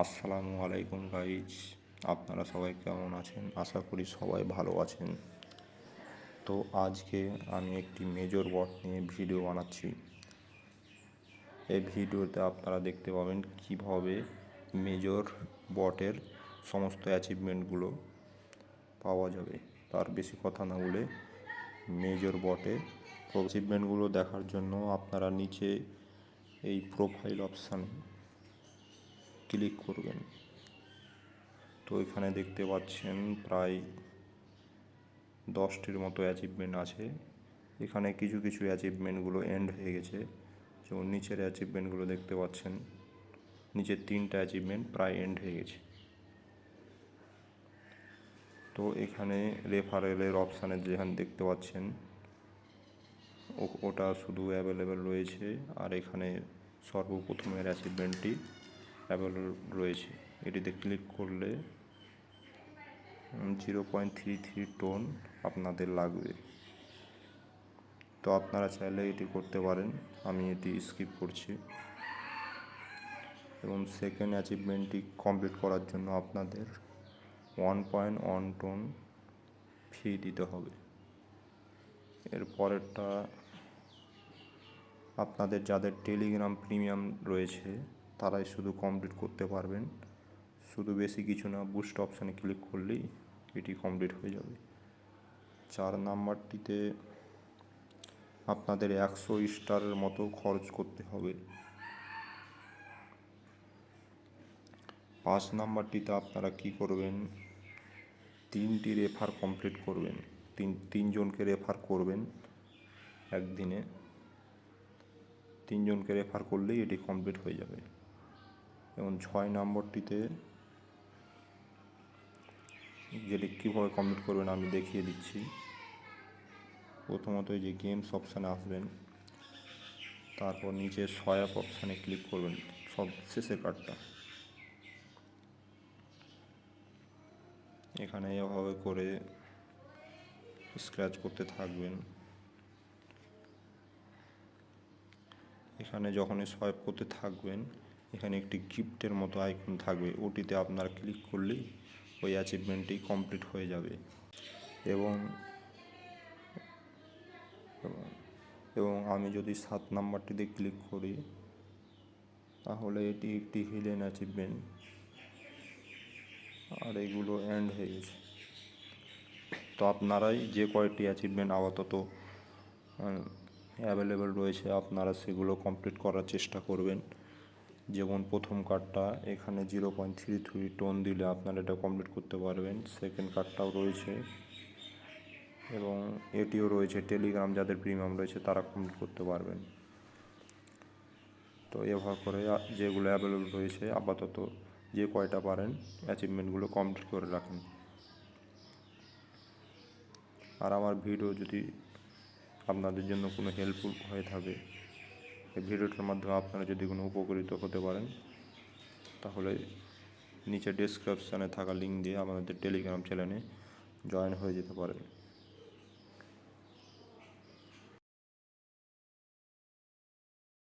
আসসালামু আলাইকুম গাইজ, আপনারা সবাই কেমন আছেন? আশা করি সবাই ভালো আছেন। তো আজকে আমি একটি মেজর বট নিয়ে ভিডিও বানাচ্ছি। এই ভিডিওতে আপনারা দেখতে পাবেন কিভাবে মেজর বটের সমস্ত অ্যাচিভমেন্টগুলো পাওয়া যাবে। তার বেশি কথা না বলে মেজর বটের অ্যাচিভমেন্টগুলো দেখার জন্য আপনারা নিচে এই প্রোফাইল অপশানে ক্লিক করবেন। তো এখানে দেখতে পাচ্ছেন প্রায় 10টির মতো অ্যাচিভমেন্ট আছে। এখানে কিছু কিছু অ্যাচিভমেন্টগুলো এন্ড হয়ে গেছে, যেমন নিচের অ্যাচিভমেন্টগুলো দেখতে পাচ্ছেন। নিচের 3টা অ্যাচিভমেন্ট প্রায় এন্ড হয়ে গেছে। তো এখানে রেফারেলের অপশানে যেখানে দেখতে পাচ্ছেন ওটা শুধু অ্যাভেলেবেল রয়েছে, আর এখানে সর্বপ্রথমের অ্যাচিভমেন্টটি অ্যাভেলেবেল রয়েছে। এটিতে ক্লিক করলে 0.33 টন আপনাদের লাগবে। তো আপনারা চাইলে এটি করতে পারেন, আমি এটি স্কিপ করছি। এবং সেকেন্ড অ্যাচিভমেন্টটি কমপ্লিট করার জন্য আপনাদের 1.1 টন ফি দিতে হবে। এর পরেরটা আপনাদের যাদের টেলিগ্রাম প্রিমিয়াম রয়েছে তারাই শুধু কমপ্লিট করতে পারবেন। শুধু বেশি কিছু না, বুস্ট অপশানে ক্লিক করলেই এটি কমপ্লিট হয়ে যাবে। 4 নাম্বারটিতে আপনাদের 100 স্টারের মতো খরচ করতে হবে। 5 নাম্বারটিতে আপনারা কি করবেন, 3টি রেফার কমপ্লিট করবেন। তিনজনকে রেফার করবেন একদিনে। 3জনকে রেফার করলেই এটি কমপ্লিট হয়ে যাবে। এবং 6 নম্বরটিতে যেটি কীভাবে কমপ্লিট করবেন আমি দেখিয়ে দিচ্ছি। প্রথমত এই যে গেমস অপশানে আসবেন, তারপর নিচে সোয়াপ অপশানে ক্লিক করবেন, সব শেষের কার্ডটা। এখানে এভাবে করে স্ক্র্যাচ করতে থাকবেন। এখানে যখনই সোয়াইপ করতে থাকবেন, এখানে একটি গিফটের মতো আইকন থাকবে, ওটিতে আপনার ক্লিক করলেই ওই অ্যাচিভমেন্টটি কমপ্লিট হয়ে যাবে। এবং আমি যদি 7 নাম্বারটিতে ক্লিক করি, তাহলে এটি একটি হিডেন অ্যাচিভমেন্ট, আর এগুলো এন্ড হয়ে গেছে। তো আপনারাই যে কয়টি অ্যাচিভমেন্ট আপাতত অ্যাভেলেবেল রয়েছে আপনারা সেগুলো কমপ্লিট করার চেষ্টা করবেন। যেমন প্রথম কার্ডটা, এখানে 0.33 টন দিলে আপনারা এটা কমপ্লিট করতে পারবেন। সেকেন্ড কার্ডটাও রয়েছে এবং এটিও রয়েছে, টেলিগ্রাম যাদের প্রিমিয়াম রয়েছে তারা কমপ্লিট করতে পারবেন। তো এভাবে করে যেগুলো অ্যাভেলেবেল রয়েছে আপাতত যে কয়টা পারেন অ্যাচিভমেন্টগুলো কমপ্লিট করে রাখেন। আর আমার ভিডিও যদি আপনাদের জন্য কোনো হেল্পফুল হয়ে থাকে, এই ভিডিওটার মাধ্যমে আপনারা যদি কোনো উপকৃত হতে পারেন, তাহলে নিচে ডেসক্রিপশানে থাকা লিঙ্ক দিয়ে আমাদের টেলিগ্রাম চ্যানেলে জয়েন হয়ে যেতে পারেন।